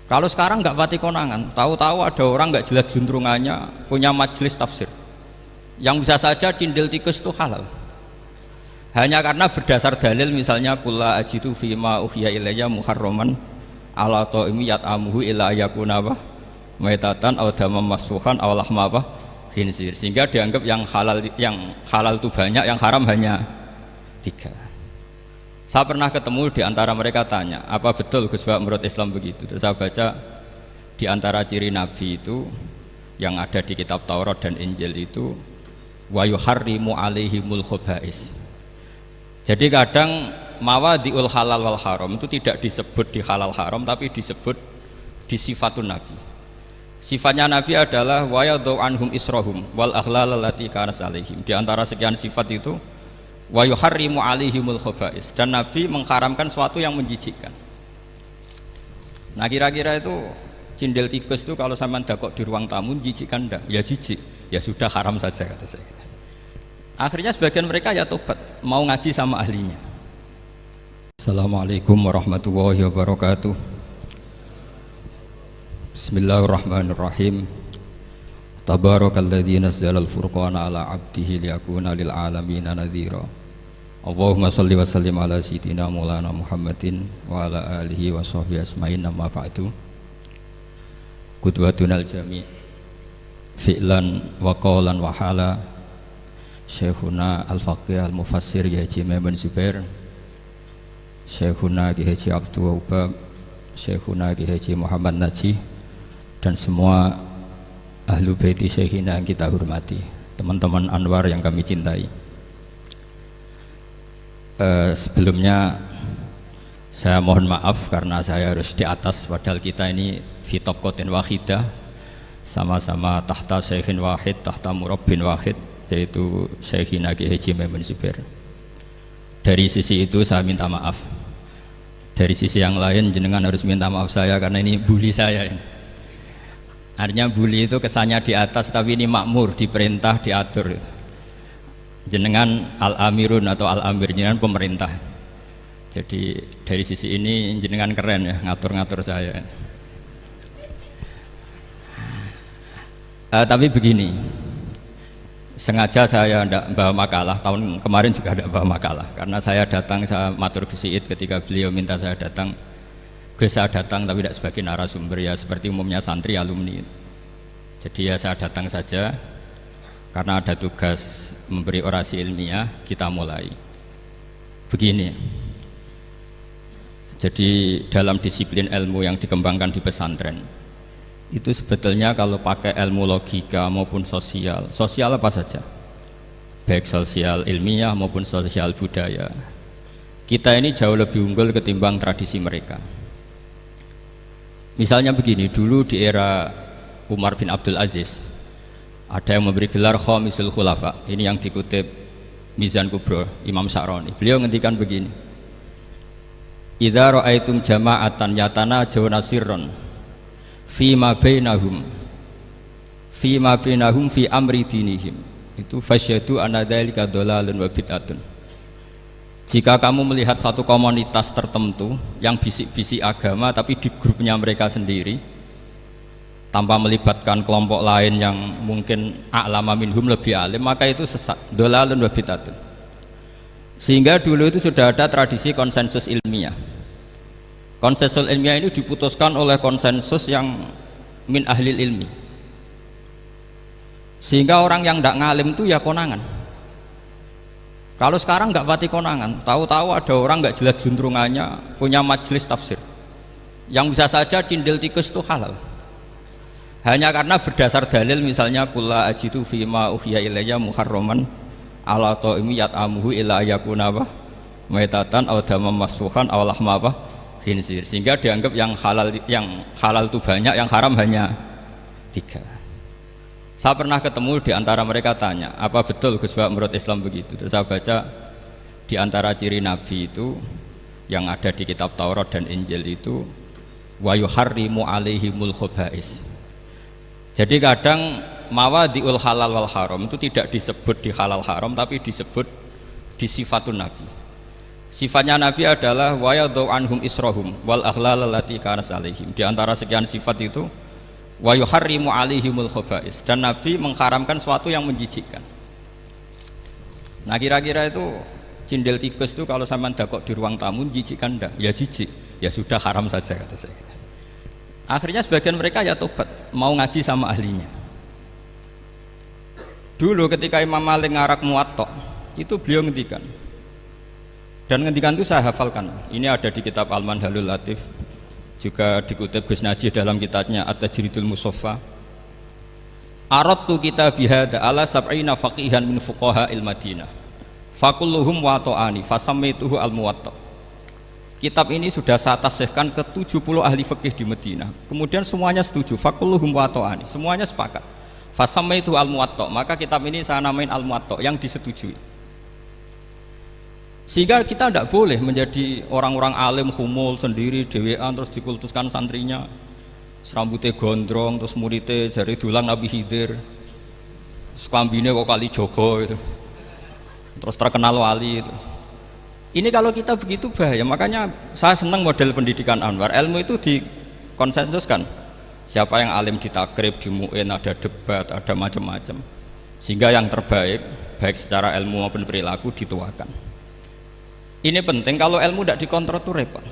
Kalau sekarang nggak pati konangan, tahu-tahu ada orang nggak jelas juntrungannya punya majelis tafsir yang bisa saja cindil tikus itu halal hanya karena berdasar dalil, misalnya kula ajitu fima uhiya ilayya muharraman ala ta'imi yat'amuhu illa yakuna maitatan aw damam masfuhan aw lahma khinzir, sehingga dianggap yang halal itu banyak, yang haram hanya 3. Saya pernah ketemu di antara mereka, tanya, apa betul Gus Bak menurut Islam begitu? Terus saya baca di antara ciri Nabi itu yang ada di kitab Taurat dan Injil itu wa yuharrimu alaihimul khaba'is. Jadi kadang mawadiul halal wal haram itu tidak disebut di halal haram, tapi disebut di sifatun Nabi. Sifatnya Nabi adalah wa yadau anhum israhum wal aghlal allati kanat alaihim. Di antara sekian sifat itu wa yuharrimu alaihimul khaba'is, dan Nabi mengharamkan sesuatu yang menjijikkan. Nah kira-kira itu cindil tikus itu kalau sampean dakok di ruang tamu jijikkan enggak? Ya jijik, ya sudah haram saja kata saya. Akhirnya sebagian mereka ya tobat, mau ngaji sama ahlinya. Assalamualaikum warahmatullahi wabarakatuh. Bismillahirrahmanirrahim. Tabarakalladzi nazzala al-furqana ala 'abdihi liyakuna lil 'alamin nadhira. Allahumma shalli wa sallim ala sayyidina Maulana Muhammadin wa ala alihi wa sahbihi asma'in, amma ba'du. Qudwatunal jami' fi'lan wa qawlan wa hala Syekhuna al-faqih al-mufassir Kiai Haji Maimun Zubair, Syekhuna Kiai Haji Abdul Wahab, Syekhuna Kiai Haji Muhammad Najih, dan semua ahlu baiti syekhina yang kita hormati, teman-teman Anwar yang kami cintai. Sebelumnya saya mohon maaf karena saya harus di atas, padahal kita ini fi tabqatin wahidah, sama-sama tahta syekhin wahid, tahta murabbin wahid, yaitu Syekhina Kiai Haji Maimun Zubair. Dari sisi itu saya minta maaf. Dari sisi yang lain jenengan harus minta maaf saya karena ini bully saya ini. Artinya bully itu kesannya di atas, tapi ini makmur, diperintah, diatur. Jenengan al-amirun atau al-amir, jenengan pemerintah. Jadi dari sisi ini jenengan keren ya, ngatur-ngatur saya. Tapi begini, sengaja saya tidak bawa makalah, tahun kemarin juga tidak bawa makalah, karena saya datang, saya matur ke Syed ketika beliau minta saya datang. Saya datang tapi tidak sebagai narasumber, ya seperti umumnya santri alumni. Jadi ya saya datang saja karena ada tugas memberi orasi ilmiah. Kita mulai begini. Jadi dalam disiplin ilmu yang dikembangkan di pesantren itu sebetulnya kalau pakai ilmu logika maupun sosial apa saja, baik sosial ilmiah maupun sosial budaya, kita ini jauh lebih unggul ketimbang tradisi mereka. Misalnya begini, dulu di era Umar bin Abdul Aziz ada yang memberi gelar Khamisul Khulafa, ini yang dikutip Mizan Kubro Imam Sa'roni. Beliau ngendikan begini, idza ra'aitum jama'atan yatanajawna sirran fima bainahum fi amri dinihim, itu fasyadu anna dzalika dhalalun wa bid'atun. Jika kamu melihat satu komunitas tertentu yang bisik-bisik agama tapi di grupnya mereka sendiri tanpa melibatkan kelompok lain yang mungkin a'lama minhum, lebih alim, maka itu sesat, dhalalun wa bid'atun. Sehingga dulu itu sudah ada tradisi konsensus ilmiah. Konsensus ilmiah ini diputuskan oleh konsensus yang min ahlil ilmi, sehingga orang yang tidak ngalim itu ya konangan. Kalau sekarang nggak pati konangan, tahu-tahu ada orang nggak jelas juntrungannya punya majelis tafsir yang bisa saja cindil tikus itu halal hanya karena berdasar dalil, misalnya kula ajitu fima uhiya ilayya muharraman ala ta'imi yat'amuhu illa yakuna maitatan aw damam masfuhan aw lahma khinzir, sehingga dianggap yang halal itu banyak, yang haram hanya 3. Saya pernah ketemu di antara mereka, tanya, apa betul Gus Bak menurut Islam begitu? Terus saya baca di antara ciri Nabi itu yang ada di kitab Taurat dan Injil itu wa yuharrimu alaihimul khaba'is. Jadi kadang mawadiul halal wal haram itu tidak disebut di halal haram, tapi disebut di sifatun Nabi. Sifatnya Nabi adalah wa yadau anhum israhum wal aghlal allati kanat alaihim. Di antara sekian sifat itu wa yuharrimu alaihimul khaba'is, dan Nabi mengharamkan sesuatu yang menjijikkan. Nah kira-kira itu cindil tikus itu kalau sampean dakok di ruang tamu jijikkan enggak? Ya jijik. Ya sudah haram saja kata saya. Akhirnya sebagian mereka ya tobat, mau ngaji sama ahlinya. Dulu ketika Imam Malik ngarak Muwatta, itu beliau ngendikan. Dan ngendikan itu saya hafalkan. Ini ada di kitab Al-Manhalul Latif, juga dikutip Gus Najih dalam kitabnya At-Tajridul Musaffa. Aradtu kitabi hadza ala sab'ina faqihan min fuqaha il-Madinah. Fakulluhum wa ta'ani fasammaituhu al-Muwatta. Kitab ini sudah saya tasihkan ke 70 ahli fikih di Madinah. Kemudian semuanya setuju, fakulluhum wa ta'ani, semuanya sepakat. Fasammaituhu al-Muwatta, maka kitab ini saya namain al-Muwatta, yang disetujui. Sehingga kita tidak boleh menjadi orang-orang alim humul sendiri dewean terus dikultuskan santrinya serambutnya gondrong terus muridnya jari dulang Nabi Khidir sekambine kok kali Jogo itu terus terkenal wali itu. Ini kalau kita begitu bahaya. Makanya saya senang model pendidikan Anwar, ilmu itu dikonsensuskan, siapa yang alim ditakrib, di mu'in, ada debat, ada macam-macam, sehingga yang terbaik baik secara ilmu maupun perilaku dituakan. Ini penting, kalau ilmu tidak dikontrol itu repot.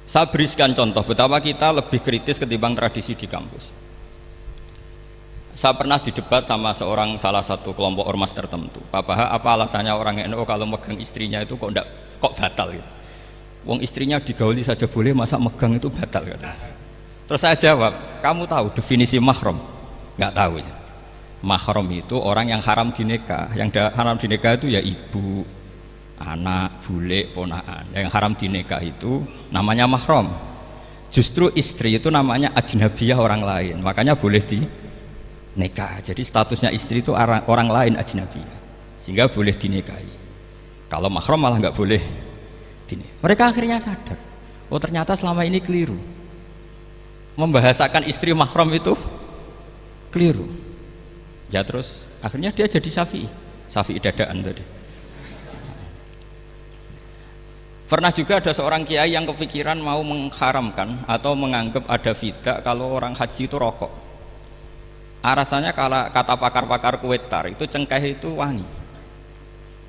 Saya berikan contoh betapa kita lebih kritis ketimbang tradisi di kampus. Saya pernah didebat sama salah satu kelompok ormas tertentu. Pak Paha, apa alasannya orang NU kalau megang istrinya itu kok batal gitu? Wong istrinya digauli saja boleh, masa megang itu batal gitu. Terus saya jawab, kamu tahu definisi mahram? Nggak tahu. Mahram itu orang yang haram dinikah. Yang haram dinikah itu ya ibu, anak, bule, ponaan. Yang haram dinikah itu namanya mahram. Justru istri itu namanya ajnabiyah, orang lain. Makanya boleh dinikah. Jadi statusnya istri itu orang lain, ajnabiyah, sehingga boleh dinikahi. Kalau mahram malah nggak boleh dinikah. Mereka akhirnya sadar, oh ternyata selama ini keliru. Membahasakan istri mahram itu keliru. Ya terus akhirnya dia jadi Syafi'i dadaan tadi. Pernah juga ada seorang kiai yang kepikiran mau mengharamkan atau menganggap ada fidah kalau orang haji itu rokok. Alasannya kalau kata pakar-pakar Kuwaitar itu cengkeh itu wangi.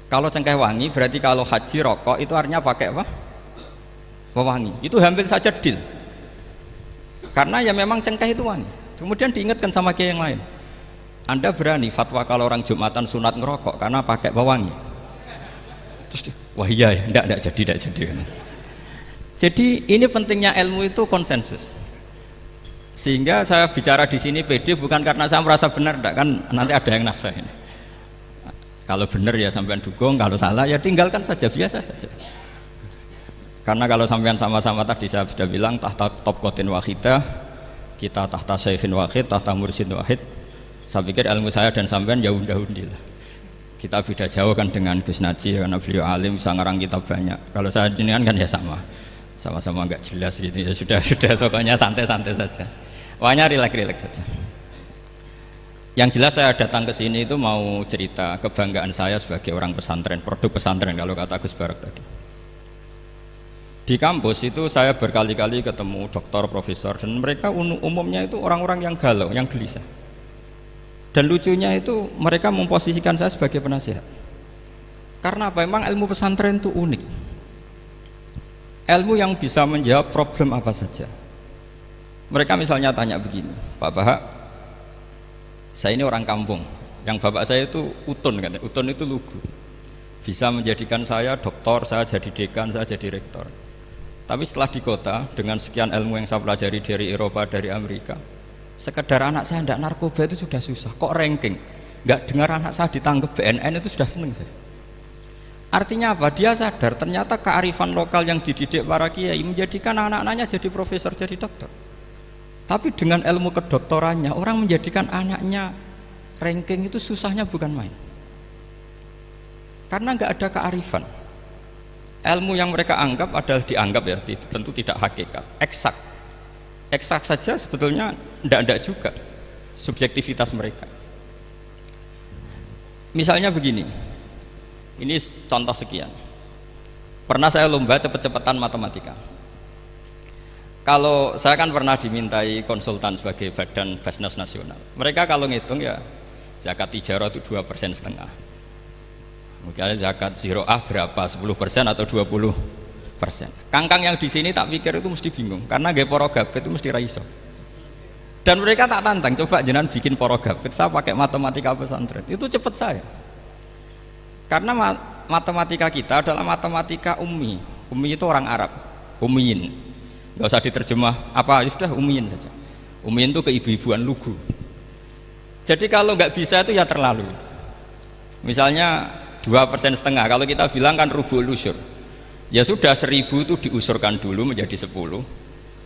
Kalau cengkeh wangi berarti kalau haji rokok itu artinya pakai apa? Wangi. Itu hampir saja deal. Karena ya memang cengkeh itu wangi. Kemudian diingatkan sama kiai yang lain. Anda berani fatwa kalau orang Jumatan sunat ngerokok karena pakai pewangi? Terus wah iya ya, enggak jadi. Jadi ini pentingnya ilmu itu konsensus. Sehingga saya bicara di sini pede bukan karena saya merasa benar, enggak, kan nanti ada yang nasah ini. Kalau benar ya sampean dukung, kalau salah ya tinggalkan saja, biasa saja. Karena kalau sampean sama-sama tadi saya sudah bilang tahta topkotin wahidah, kita tahta syekhin wahid, tahta mursyid wahid. Saya pikir ilmu saya dan sampean ya undah-undilah. Kita beda jauh kan dengan Gus Najih, karena beliau alim bisa ngarang kitab banyak. Kalau saya jenengan kan ya sama-sama nggak jelas gitu ya, sudah pokoknya santai-santai saja. Pokoknya rileks saja. Yang jelas saya datang ke sini itu mau cerita kebanggaan saya sebagai orang pesantren, produk pesantren kalau kata Gus Barak tadi. Di kampus itu saya berkali-kali ketemu doktor, profesor, dan mereka umumnya itu orang-orang yang galau, yang gelisah. Dan lucunya itu mereka memposisikan saya sebagai penasihat. Karena apa? Memang ilmu pesantren itu unik. Ilmu yang bisa menjawab problem apa saja. Mereka misalnya tanya begini, Pak Bahak, saya ini orang kampung, yang bapak saya itu utun, kan? Utun itu lugu. Bisa menjadikan saya doktor, saya jadi dekan, saya jadi rektor. Tapi setelah di kota, dengan sekian ilmu yang saya pelajari dari Eropa, dari Amerika, sekedar anak saya tidak narkoba itu sudah susah, kok ranking nggak dengar anak saya ditangkap BNN itu sudah seneng saya. Artinya apa? Dia sadar ternyata kearifan lokal yang dididik para kiai menjadikan anak-anaknya jadi profesor, jadi dokter. Tapi dengan ilmu kedoktorannya orang menjadikan anaknya ranking itu susahnya bukan main, karena nggak ada kearifan. Ilmu yang mereka anggap adalah dianggap ya, tentu tidak hakikat, eksak saja sebetulnya tidak juga subjektivitas mereka. Misalnya begini, ini contoh sekian. Pernah saya lomba cepet-cepetan matematika. Kalau saya kan pernah dimintai konsultan sebagai badan Basnas Nasional. Mereka kalau ngitung ya zakat tijarah itu 2,5%. Mungkin zakat ziroah berapa? 10% atau 20%. Kangkang yang di sini tak pikir itu mesti bingung karena gaya poro gabet itu mesti raiso. Dan mereka tak tantang, coba jenengan bikin poro gabet, saya pakai matematika pesantren. Itu cepet saya. Karena matematika kita adalah matematika ummi. Ummi itu orang Arab, ummiyin. Enggak usah diterjemah apa, sudah ummiyin saja. Ummiyin itu keibu-ibuan lugu. Jadi kalau nggak bisa itu ya terlalu. Misalnya 2,5%, kalau kita bilang kan rubul usur. Ya sudah 1.000 itu diusurkan dulu menjadi 10.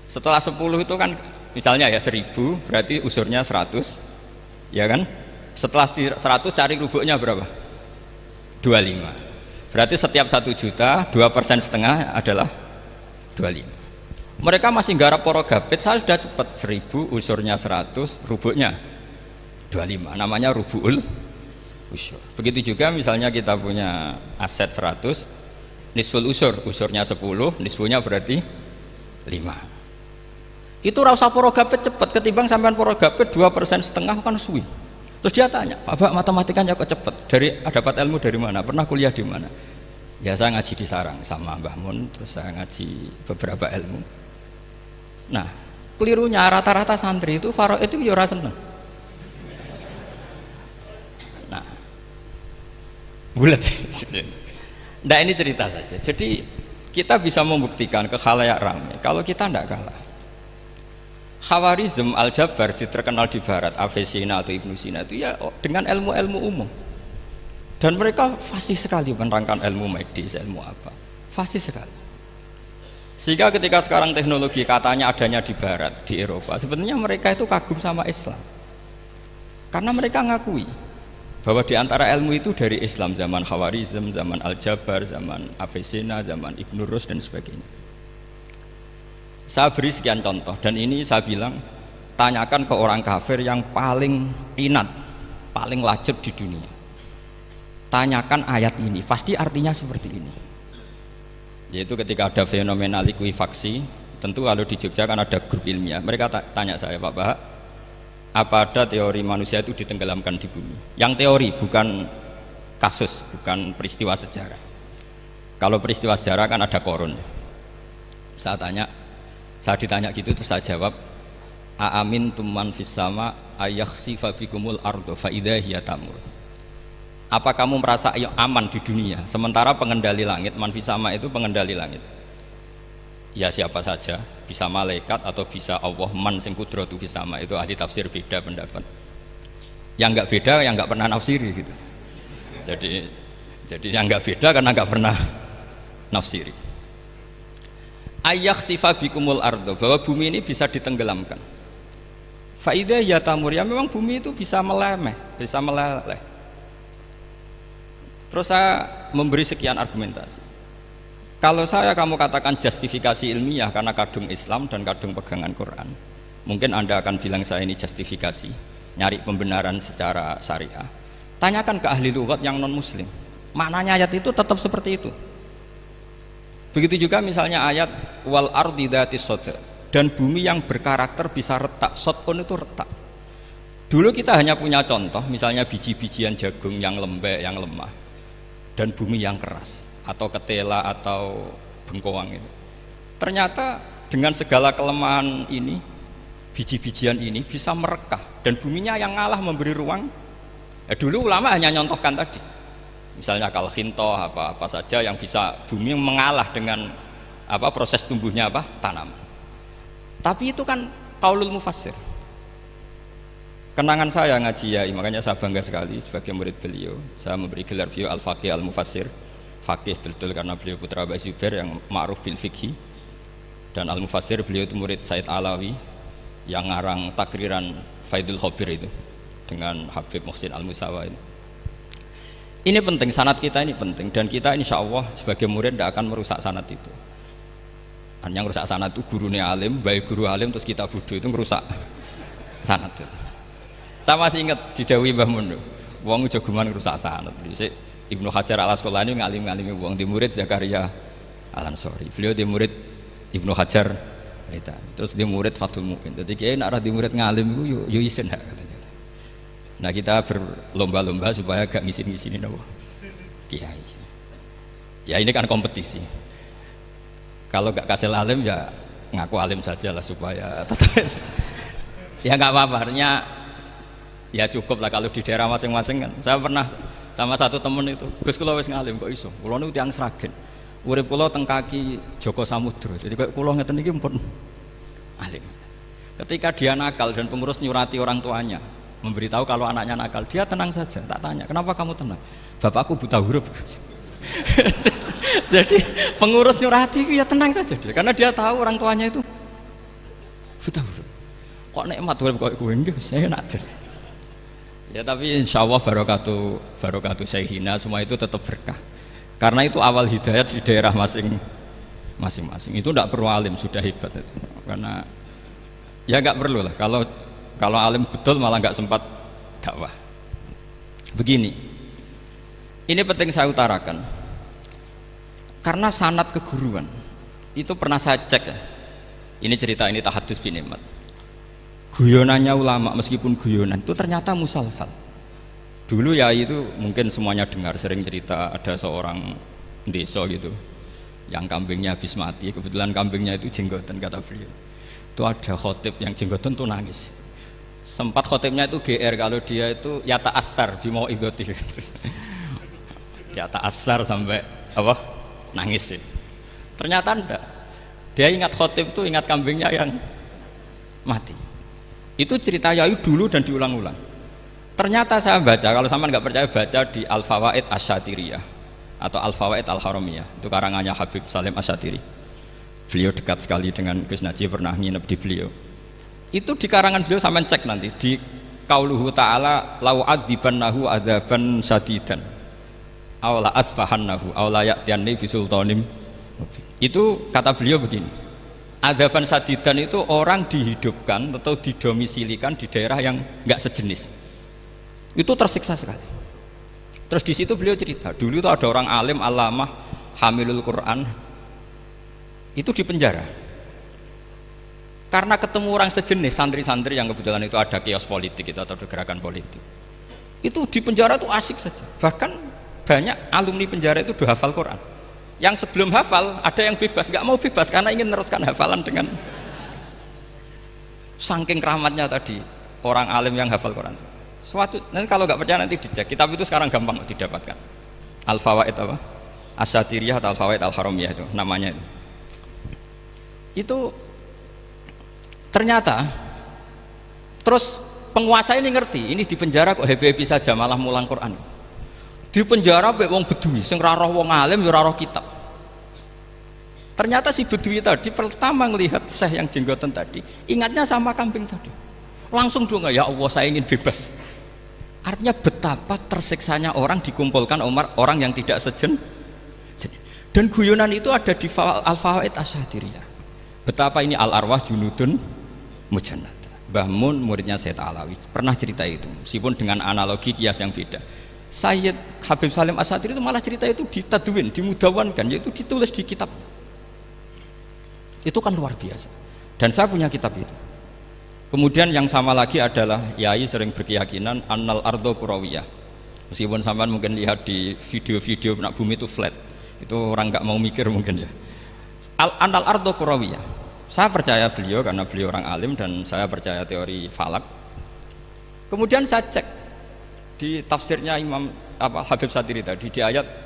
Setelah 10 itu kan misalnya ya 1.000 berarti usurnya 100. Ya kan? Setelah 100 cari rubuknya berapa? 25. Berarti setiap 1 juta 2,5% adalah 25. Mereka masih garap poro gabet, saya sudah cepat 1.000 usurnya 100 rubuknya 25, namanya rubul usur. Begitu juga misalnya kita punya aset 100, nisful usur, usurnya 10, nisfunya berarti 5. Itu rasa poro gabet cepat ketimbang sampean poro gabet 2,5% kan suwi. Terus dia tanya, Pak matematikanya kok cepat? Dapat ilmu dari mana? Pernah kuliah di mana? Ya saya ngaji di Sarang sama Mbah Mun, terus saya ngaji beberapa ilmu. Nah, kelirunya rata-rata santri itu faro itu ya ora seneng. Nah, bulat. Nah ini cerita saja. Jadi kita bisa membuktikan ke khalayak ramai kalau kita tidak kalah. Khawarizm Al-Jabar terkenal di barat, Avicenna atau Ibnu Sina itu ya dengan ilmu-ilmu umum. Dan mereka fasih sekali menerangkan ilmu medis, ilmu apa. Fasih sekali. Sehingga ketika sekarang teknologi katanya adanya di barat, di Eropa, sebenarnya mereka itu kagum sama Islam. Karena mereka ngakui bahwa di antara ilmu itu dari Islam, zaman Khawarizm, zaman Al-Jabar, zaman Avicenna, zaman Ibnu Rus dan sebagainya. Saya beri sekian contoh dan ini saya bilang tanyakan ke orang kafir yang paling inat, paling lajab di dunia. Tanyakan ayat ini, pasti artinya seperti ini. Yaitu ketika ada fenomena likuifaksi, tentu kalau di Jogja kan ada grup ilmiah. Mereka tanya saya, Pak Bahak, apa ada teori manusia itu ditenggelamkan di bumi? Yang teori, bukan kasus, bukan peristiwa sejarah. Kalau peristiwa sejarah kan ada korun. Saya ditanya gitu terus saya jawab, aamin tuman fis sama ayakhsifa bikumul ardo fa idza hiya tamur. Apa kamu merasa aman di dunia sementara pengendali langit, man fis sama itu pengendali langit. Ya siapa saja, bisa malaikat atau bisa Allah, man sing kudratu fis sama, itu ahli tafsir beda pendapat. Yang enggak beda yang enggak pernah nafsiri gitu. Jadi yang enggak beda karena enggak pernah nafsiri. Ayyak sifabikumul ardo, bahwa bumi ini bisa ditenggelamkan. Faidah ya tamur, ya memang bumi itu bisa meleleh. Terus saya memberi sekian argumentasi. Kalau kamu katakan justifikasi ilmiah karena kadung Islam dan kadung pegangan Quran, mungkin Anda akan bilang saya ini justifikasi, nyari pembenaran secara syariah. Tanyakan ke ahli lughat yang non muslim, maknanya ayat itu tetap seperti itu. Begitu juga misalnya ayat wal ardi dzatis sodr, dan bumi yang berkarakter bisa retak. Sodkon itu retak. Dulu kita hanya punya contoh, misalnya biji-bijian jagung yang lembek, yang lemah, dan bumi yang keras, atau ketela atau bengkoang itu. Ternyata dengan segala kelemahan ini, biji-bijian ini bisa merekah, dan buminya yang ngalah memberi ruang. Dulu ulama hanya nyontohkan tadi. Misalnya kalkhinto apa saja yang bisa bumi mengalah dengan proses tumbuhnya tanaman. Tapi itu kan qaulul mufassir. Kenangan saya ngaji Yai, makanya saya bangga sekali sebagai murid beliau. Saya memberi gelar beliau al-faqih al-mufassir. Faqih betul karena beliau putra Mbah Zubair yang ma'ruf bil fiqhi. Dan al-mufassir beliau itu murid Said Alawi yang ngarang takriran Faidul Khabir itu dengan Habib Muhsin Al-Musawa itu. Ini penting, sanad kita ini penting, dan kita insya Allah sebagai murid tidak akan merusak sanad itu. Dan yang merusak sanad itu gurunya alim, baik guru alim terus kita bodoh itu merusak sanad itu. Saya masih ingat didawi Mbah Mun, wong jagoan merusak sanad. Ibnu Hajar Al Asqalani ngalim-ngalimi wong di murid Zakaria Al-Ansari. Beliau di murid Ibnu Hajar terus di murid Fathul Mu'in. Jadi kiai nak di murid ngalim itu yo isin hak katanya. Nah kita berlomba-lomba supaya gak ngisin-ngisinin apa kiai. Ya ini kan kompetisi. Kalau gak kasih alim ya ngaku alim saja lah supaya tetap. Ya nggak apa-apa. Artinya ya cukup lah kalau di daerah masing-masing kan. Saya pernah sama satu temen itu, Gus kula wis ngalim kok iso. Kula niku tiyang Sragen. Urip kula teng kaki Joko Samudra. Jadi kok kula ngeten iki pun alim. Ketika dia nakal dan pengurus nyurati orang tuanya, memberitahu kalau anaknya nakal, dia tenang saja. Tak tanya, "Kenapa kamu tenang?" "Bapakku buta huruf." Jadi pengurus nyurati itu ya tenang saja dia, karena dia tahu orang tuanya itu buta huruf. Kok nikmat urip kok kowe nggih, saya nak jer. Ya tapi insya Allah barokatuh Syekhina semua itu tetap berkah. Karena itu awal hidayat di daerah masing-masing. Itu tidak perlu alim, sudah hebat itu. Karena ya nggak perlu lah. Kalau alim betul malah nggak sempat dakwah. Begini, ini penting saya utarakan. Karena sanad keguruan itu pernah saya cek ya. Ini cerita ini tahadus bin Nikmat. Guyonannya ulama meskipun guyonan itu ternyata musalsal. Dulu ya itu mungkin semuanya dengar sering cerita ada seorang desa gitu yang kambingnya habis mati, kebetulan kambingnya itu jenggotan kata beliau. Itu ada khotib yang jenggotan tuh nangis. Sempat khotibnya itu GR kalau dia itu ya ta'assar bimau idoti. Ya ta'assar sampai apa? Nangis sih. Ternyata enggak. Dia ingat khotib itu ingat kambingnya yang mati. Itu cerita Yayu dulu dan diulang-ulang. Ternyata saya baca, kalau sama nggak percaya baca di Al-Fawaid Asy-Syatiriyah atau Al-Fawaid Al-Haramiyah. Itu karangannya Habib Salim Asy-Syatiri. Beliau dekat sekali dengan Gus Najib, pernah nginep di beliau. Itu di karangan beliau sampean cek nanti di qauluhu ta'ala lau adzibannahu adzaban syadidan aw la asfahannahu aw la ya'tiyanni bi sultanim. Itu kata beliau begini. Adzaban sadidan itu orang dihidupkan atau didomisilikan di daerah yang enggak sejenis. Itu tersiksa sekali. Terus di situ beliau cerita, dulu itu ada orang alim alamah hamilul Quran itu di penjara. Karena ketemu orang sejenis santri-santri yang kebetulan itu ada kios politik itu atau gerakan politik. Itu di penjara itu asik saja. Bahkan banyak alumni penjara itu udah hafal Quran. Yang sebelum hafal ada yang bebas, nggak mau bebas karena ingin meneruskan hafalan dengan saking keramatnya tadi orang alim yang hafal Quran. Nanti kalau nggak percaya nanti dicek. Kitab itu sekarang gampang didapatkan. Al-Fawaid apa? Asy-Syatiriyah atau Al-Fawaid Al-Haramiyah itu namanya itu. Itu ternyata terus penguasa ini ngerti, ini di penjara kok happy-happy saja malah mulang Quran. Di penjara mek wong bedui sing ra roh wong alim ya ora roh kitab. Ternyata si bedui tadi pertama melihat syekh yang jenggotan tadi, ingatnya sama kambing tadi. Langsung doa, ya Allah saya ingin bebas. Artinya betapa tersiksanya orang dikumpulkan orang yang tidak sejen. Dan guyonan itu ada di Al-Fawaid Asy-Syatiriyah. Betapa ini al-arwah junudun mujannat. Mbah Mun muridnya Sayyid Alawi pernah cerita itu, meskipun dengan analogi kias yang beda. Sayyid Habib Salim Asy-Syatiri itu malah cerita itu ditadwin, dimudawankan, yaitu ditulis di kitabnya. Itu kan luar biasa. Dan saya punya kitab itu. Kemudian yang sama lagi adalah Yai sering berkeyakinan annal ardo kurawiyah. Meskipun sampean mungkin lihat di video-video nak bumi itu flat, itu orang nggak mau mikir mungkin ya. Annal ardo kurawiyah. Saya percaya beliau karena beliau orang alim dan saya percaya teori falak. Kemudian saya cek di tafsirnya Imam Habib Syatiri tadi di ayat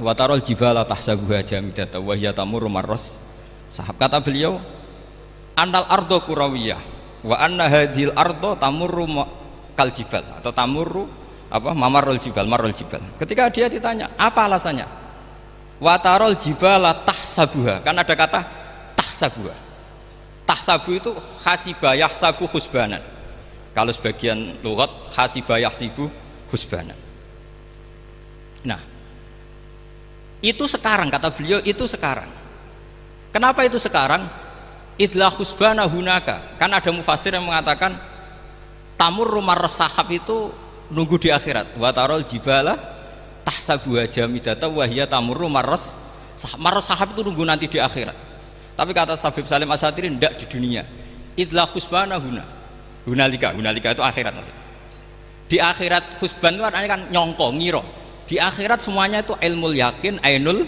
watarol jibala tahsabuha jamidata wa hiya tamurru marras sahab. Kata beliau annal ardo kurawiyah wa anna hadhil ardo tamurru kal jibal atau tamurru mamarul jibal marul jibal. Ketika dia ditanya apa alasannya, watarol jibala tahsabuha, kan ada kata tahsabuha. Tahsabu itu hasibah yahsabu husbanan. Kalau sebagian lughat hasibah yahsibu husbanan. Nah, itu sekarang kata beliau, itu sekarang. Kenapa itu sekarang? Idlah husbana hunaka. Kan ada mufassir yang mengatakan tamur rumah resahab itu nunggu di akhirat. Wa tarol jibala tahsabuha jamidata wa hiya tamurru marras Marot sahab itu nunggu nanti di akhirat. Tapi kata Habib Salim Asatiri tidak di dunia. Idlah khusbana hunalika itu akhirat maksudnya. Di akhirat khusban itu artinya kan nyongko, ngiro. Di akhirat semuanya itu ilmu yakin, ainul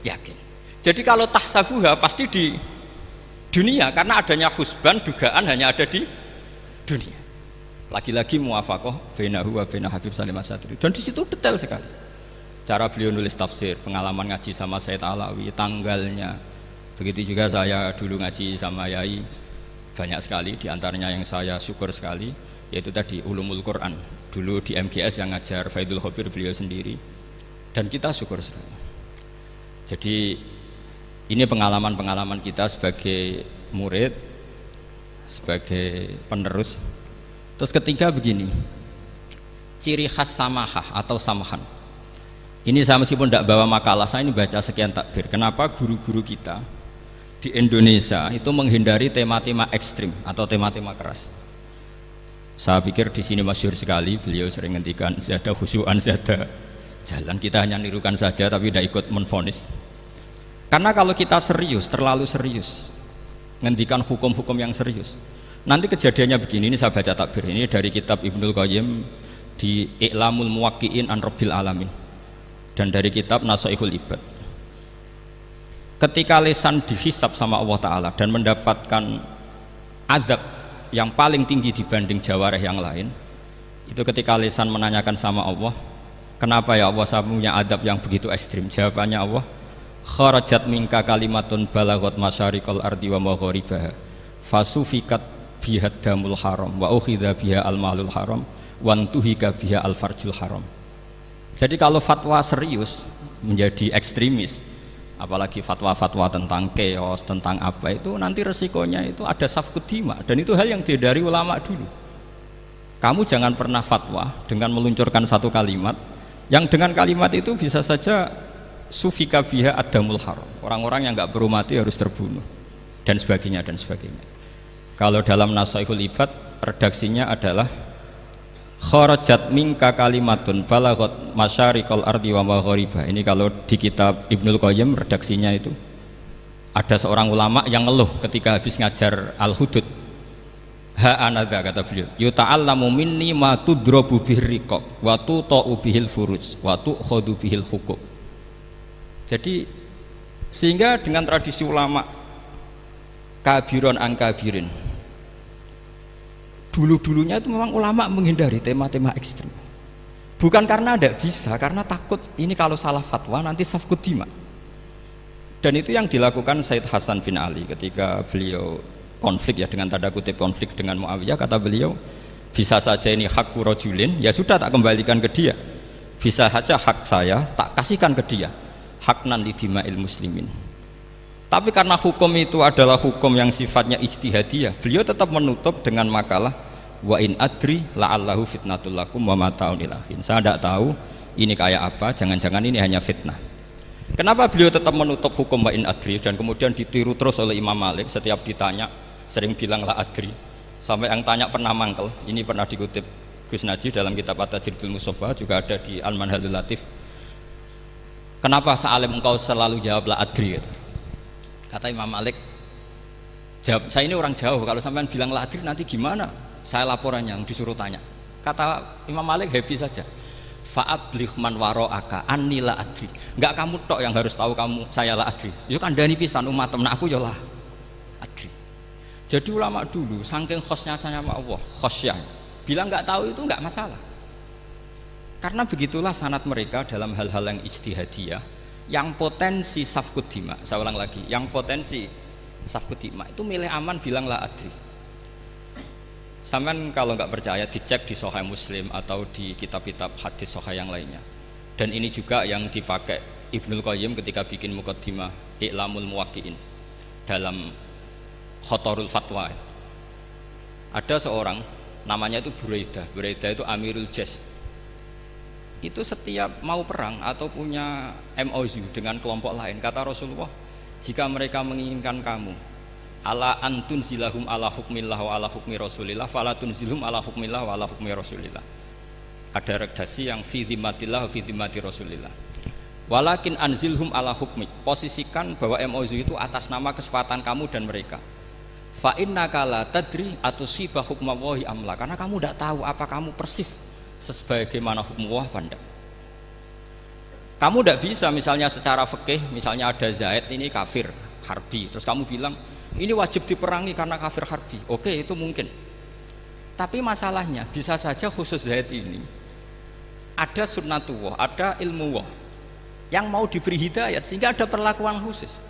yakin. Jadi kalau tahsabuha pasti di dunia karena adanya khusban, dugaan hanya ada di dunia. Lagi-lagi muwafaqah bainahu wa baina Habib Salim Asatiri. Dan di situ detail sekali. Cara beliau nulis tafsir, pengalaman ngaji sama Said Alawi, tanggalnya. Begitu juga saya dulu ngaji sama Yai, banyak sekali diantaranya yang saya syukur sekali yaitu tadi Ulumul Quran. Dulu di MGS yang ngajar Faidul Khobir beliau sendiri, dan kita syukur sekali. Jadi ini pengalaman-pengalaman kita sebagai murid, sebagai penerus. Terus ketiga begini, ciri khas samahah atau samahan. Ini saya meskipun tidak bawa makalah, saya ini baca sekian takbir. Kenapa guru-guru kita di Indonesia itu menghindari tema-tema ekstrim atau tema-tema keras? Saya pikir di sini masyhur sekali, beliau sering ngendikan zada khusyu'an zada jalan, kita hanya nirukan saja tapi tidak ikut menvonis. Karena kalau kita serius, terlalu serius ngendikan hukum-hukum yang serius, nanti kejadiannya begini. Ini saya baca takbir ini dari kitab Ibnul Qayyim di I'lamul Muwaqqi'in an Rabbil Alamin dan dari kitab Nasaihul Ibad. Ketika lisan dihisab sama Allah Ta'ala dan mendapatkan azab yang paling tinggi dibanding jawareh yang lain, itu ketika lisan menanyakan sama Allah, kenapa ya Allah saya punya adab yang begitu ekstrim? Jawabannya Allah, kharajat minka kalimatun balagot masyariqal ardi wa magharibaha fasufikat biha damul haram wa ukhidha biha al malul haram wa antuhika biha al farjul haram. Jadi kalau fatwa serius menjadi ekstremis, apalagi fatwa-fatwa tentang chaos, tentang apa itu, nanti resikonya itu ada safkut dima, dan itu hal yang dihindari ulama dulu. Kamu jangan pernah fatwa dengan meluncurkan satu kalimat yang dengan kalimat itu bisa saja sufika biha adamul haram, orang-orang yang nggak perlu mati harus terbunuh, dan sebagainya dan sebagainya. Kalau dalam Nasaihul Ibad redaksinya adalah kharajat minka kalimatun balagot masyariqal ardi wa maghariba. Ini kalau di kitab Ibnul Qayyim redaksinya itu ada seorang ulama yang ngeluh ketika habis ngajar Al-Hudud. Ha anadza, kata beliau, yuta'allamu minni ma tudrabu bihir riqab wa tuta'u bihil furuj wa tu'khadhu bihil huquq. Jadi sehingga dengan tradisi ulama kabiron an kabirin, dulu-dulunya itu memang ulama menghindari tema-tema ekstrim. Bukan karena tidak bisa, karena takut ini kalau salah fatwa nanti safkut dima. Dan itu yang dilakukan Said Hasan bin Ali ketika beliau konflik, ya dengan tanda kutip konflik dengan Muawiyah. Kata beliau, bisa saja ini hak rajulin, ya sudah tak kembalikan ke dia. Bisa saja hak saya tak kasihkan ke dia, haknan lidima'il muslimin. Tapi karena hukum itu adalah hukum yang sifatnya ijtihadiyah, beliau tetap menutup dengan makalah wa in adri la'allahu fitnatul lakum wa mata'un ilahin. Saya tidak tahu ini kayak apa, jangan-jangan ini hanya fitnah. Kenapa beliau tetap menutup hukum wa in adri dan kemudian ditiru terus oleh Imam Malik, setiap ditanya sering bilang la adri, sampai yang tanya pernah mangkel. Ini pernah dikutip Gus Najih dalam kitab At-Tajridul Mustafa, juga ada di Al-Manhalul Latif. Kenapa sealim engkau selalu jawab la adri gitu? Kata Imam Malik, jawab, saya ini orang jauh, kalau sampean bilang la adri nanti gimana? Saya laporannya yang disuruh tanya. Kata Imam Malik, happy saja. Fa'abligh man wara'aka anni la adri. Enggak kamu tok yang harus tahu kamu saya la adri. Yo kandhani pisan umat temen aku yo la adri. Jadi ulama dulu saking khosnya sama Allah, khosyah, bilang enggak tahu itu enggak masalah. Karena begitulah sanad mereka dalam hal-hal yang ijtihadiyah, yang potensi safkut dima. Saya ulang lagi, yang potensi safkut dima itu milih aman bilang la adri. Sampean kalau nggak percaya dicek di Sahih Muslim atau di kitab-kitab hadis sahih yang lainnya. Dan ini juga yang dipakai Ibnul Qayyim ketika bikin muqaddimah I'lamul Muwaqqi'in dalam Khotorul Fatwa. Ada seorang namanya itu Buraidah. Buraidah itu Amirul Jaish. Itu setiap mau perang atau punya MOU dengan kelompok lain, kata Rasulullah, jika mereka menginginkan kamu ala antun zilahum ala hukmillah wa ala hukmi rasulillah fala tunzilhum ala hukmillah wa ala hukmi rasulillah. Ada redaksi yang fi dhimmatillah wa fi dhimmati rasulillah. Walakin anzilhum ala hukmi. Posisikan bahwa MOU itu atas nama kesepakatan kamu dan mereka. Fa innaka la tadri atusiba hukmallahi amla. Karena kamu tidak tahu apa kamu persis sebagaimana hukum Allah pada. Kamu tidak bisa misalnya secara fikih, misalnya ada Zaid ini kafir harbi, terus kamu bilang ini wajib diperangi karena kafir harbi. Oke, itu mungkin. Tapi masalahnya bisa saja khusus Zaid ini ada sunnatullah, ada ilmu Allah yang mau diberi hidayat sehingga ada perlakuan khusus.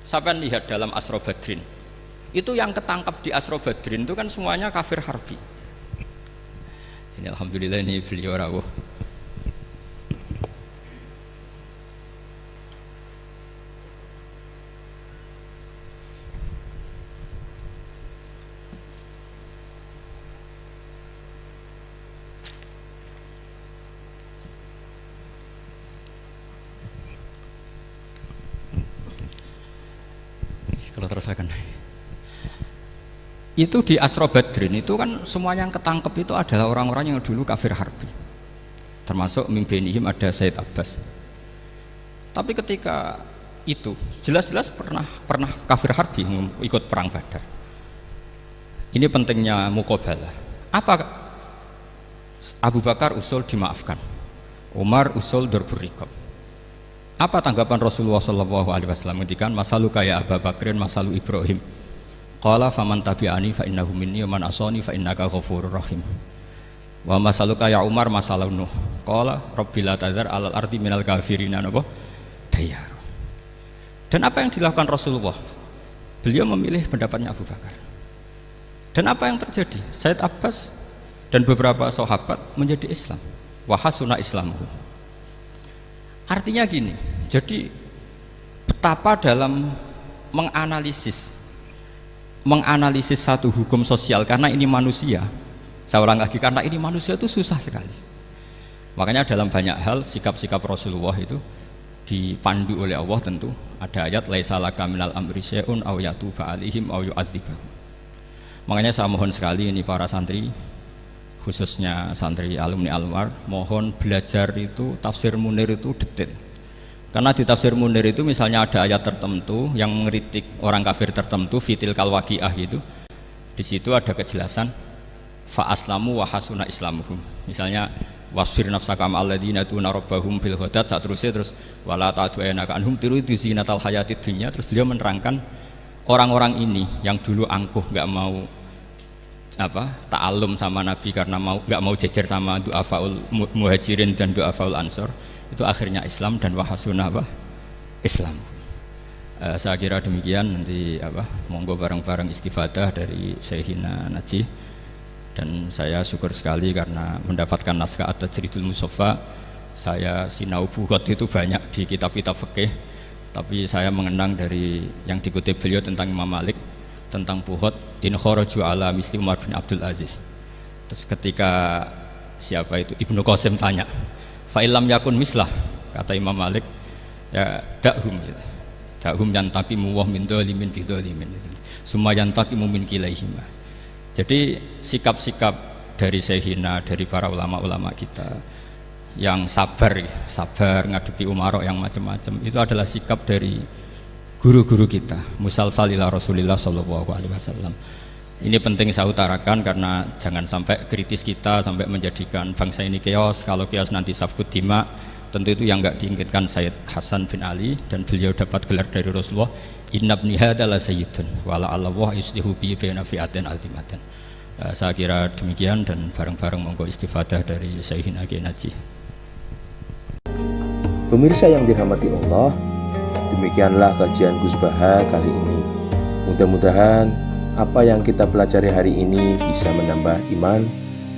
Sampai lihat dalam Asra Badrin, itu yang ketangkap di Asra Badrin itu kan semuanya kafir harbi. Ini alhamdulillah ini beliau rawuh. Kalau terus akan itu di Asra Badrin itu kan semuanya yang ketangkep itu adalah orang-orang yang dulu kafir harbi, termasuk min bainihim ada Said Abbas. Tapi ketika itu jelas-jelas pernah kafir harbi ikut perang Badar. Ini pentingnya muqabalah. Apa Abu Bakar usul dimaafkan, Umar usul darbur riqab. Apa tanggapan Rasulullah SAW ketika masalu kaya Abu Bakrin masalu Ibrahim? Qala faman tabi'ani fa innahu minni wa man asani fa innaka ghafurur rahim. Wa masalu kaya Umar masalu Nuh. Qala rabbil la tadzar alal ardi minal kafirina napa dayar. Dan apa yang dilakukan Rasulullah? Beliau memilih pendapatnya Abu Bakar. Dan apa yang terjadi? Said Abbas dan beberapa sahabat menjadi Islam. Wa hasuna islamuhu. Artinya gini, jadi betapa dalam menganalisis satu hukum sosial, karena ini manusia, saya ulang lagi, karena ini manusia itu susah sekali. Makanya dalam banyak hal sikap-sikap Rasulullah itu dipandu oleh Allah. Tentu ada ayat laisa laka minal amri syai'un aw yatuba alaihim aw yu'adzibahum. Makanya saya mohon sekali ini para santri, khususnya santri alumni Almar, mohon belajar itu tafsir Munir itu detail. Karena di tafsir Munir itu misalnya ada ayat tertentu yang mengkritik orang kafir tertentu, fitil kalwaqiah gitu. Di situ ada kejelasan fa aslamu wa hasuna islamuhum. Misalnya wasfir nafsaka ma'al ladzina tuna rabbahum bil ghadat, seterusnya terus wala ta'du'anaka anhum turidu zinatal hayatid dunya. Terus beliau menerangkan orang-orang ini yang dulu angkuh enggak mau ta'alum sama Nabi karena nggak mau jejer sama du'afaul muhajirin dan du'afaul ansor, itu akhirnya Islam dan wahasuna Islam. Saya kira demikian. Nanti monggo bareng-bareng istifadah dari Syekhina Najih. Dan saya syukur sekali karena mendapatkan naskah At-Tajridul Mushaffa. Saya sinau bughot itu banyak di kitab-kitab fikih, tapi saya mengenang dari yang dikutip beliau tentang Imam Malik, tentang buhot in kharaju ala misli Umar bin Abdul Aziz. Terus ketika siapa itu Ibnu Qasim tanya fa illam yakun mislah, kata Imam Malik ya da'hum gitu. Da'hum yantaqimu wa min dzalimin bi dzalimin, summa yantaqimu min kilaihima. Jadi sikap-sikap dari Syekhina, dari para ulama-ulama kita yang sabar ngadepi umarok yang macam-macam, itu adalah sikap dari guru-guru kita, musalsal ila Rasulillah sallallahu alaihi wasallam. Ini penting saya utarakan karena jangan sampai kritis kita sampai menjadikan bangsa ini keos. Kalau keos nanti safkut dima, tentu itu yang enggak diinginkan Sayyid Hasan bin Ali, dan beliau dapat gelar dari Rasulullah, inna ibni hadza la sayyidun wa la Allah yuslihu bi baina fi'atin azimatin. Saya kira demikian, dan bareng-bareng monggo istifadah dari Syekhina Najih. Pemirsa yang dirahmati Allah, demikianlah kajian Gus Baha kali ini. Mudah-mudahan apa yang kita pelajari hari ini bisa menambah iman,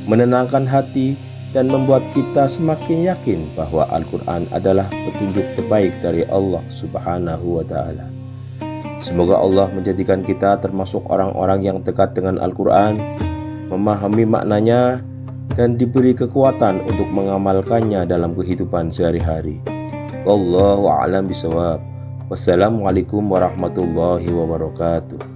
menenangkan hati, dan membuat kita semakin yakin bahwa Al-Quran adalah petunjuk terbaik dari Allah Subhanahu wa Ta'ala. Semoga Allah menjadikan kita termasuk orang-orang yang dekat dengan Al-Quran, memahami maknanya, dan diberi kekuatan untuk mengamalkannya dalam kehidupan sehari-hari. Wallahu a'lam bishawab. Wassalamualaikum warahmatullahi wabarakatuh.